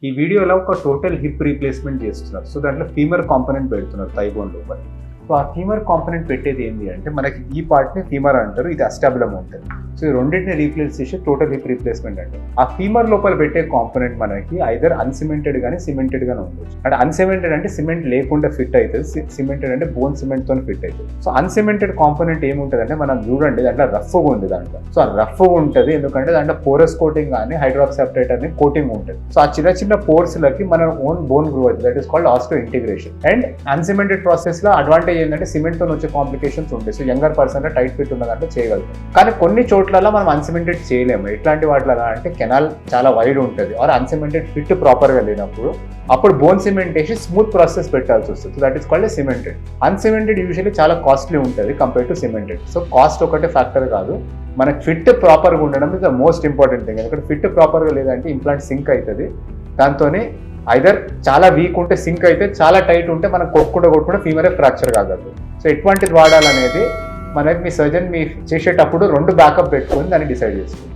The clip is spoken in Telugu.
ఈ వీడియోలో ఒక టోటల్ హిప్ రీప్లేస్మెంట్ చేస్తున్నారు. సో దాంట్లో ఫీమర్ కాంపోనెంట్ పెడుతున్నారు థై బోన్ లోపల. సో ఆ ఫీమర్ కాంపోనెంట్ పెట్టేది ఏంటి అంటే మనకి ఈ పార్ట్ని ఫీమర్ అంటారు, ఇది అస్టాబులం ఉంటుంది. సో ఈ రెండింటిని రీప్లేస్ చేసి టోటల్ హిప్ రీప్లేస్మెంట్ అంటారు. ఆ ఫీమర్ లోపల పెట్టే కాంపోనెంట్ మనకి ఐదర్ అన్సిమెంటెడ్ కానీ సిమెంటెడ్ గానీ ఉండొచ్చు. అంటే అన్సిమెంటెడ్ అంటే సిమెంట్ లేకుండా ఫిట్ అవుతుంది, సిమెంటెడ్ అంటే బోన్ సిమెంట్ తో ఫిట్ అవుతుంది. సో అన్సిమెంటెడ్ కాంపోనెంట్ ఏముంటుంది అంటే మనం చూడండి దాంట్లో రఫ్గా ఉంది. దాంట్లో సో ఆ రఫ్గా ఉంటుంది ఎందుకంటే దాంట్లో పోరస్ కోటింగ్ కానీ హైడ్రాక్సాప్టైట్ అనే కోటింగ్ ఉంటుంది. సో ఆ చిన్న చిన్న పోర్స్ లకి మన ఓన్ బోన్ గ్రో అవుతుంది. That is called osteointegration. And uncemented process లో అడ్వాంటేజ్ ఏంటంటే సిమెంట్ తో వచ్చే కాంప్లికేషన్స్ ఉంటాయి. So younger person tight fit ఉన్న దాంట్లో చేయగలుగుతాం. కానీ కొన్ని చోట్ల మనం అన్సిమెంటెడ్ చేయలేము. ఎట్లాంటి వాటిలో అంటే కెనాల్ చాలా వైడ్ ఉంటుంది ఆర్ అన్సిమెంటెడ్ ఫిట్ ప్రాపర్ గా లేనప్పుడు అప్పుడు బోన్ సిమెంట్ వేసి స్మూత్ ప్రాసెస్ పెట్టాల్సి వస్తుంది. So that is called cemented. Uncemented usually చాలా కాస్ట్లీ ఉంటుంది compare to cemented. So cost ఒకటే ఫ్యాక్టర్ కాదు, మనకి ఫిట్ ప్రాపర్గా ఉండడం is the most important thing. ఎందుకంటే ఫిట్ ప్రాపర్గా లేదంటే ఇంప్లాంట్ సింక్ అవుతుంది. దాంతోనే ఐదర్ చాలా వీక్ ఉంటే సింక్ అయితే, చాలా టైట్ ఉంటే మనం కొట్టుకుంటే ఫీమరే ఫ్రాక్చర్ కాగలదు. సో ఎటువంటిది వాడాలనేది మనకి మీ సర్జన్ మీ చేసేటప్పుడు 2 బ్యాకప్ పెట్టుకొని దాన్ని డిసైడ్ చేసుకోండి.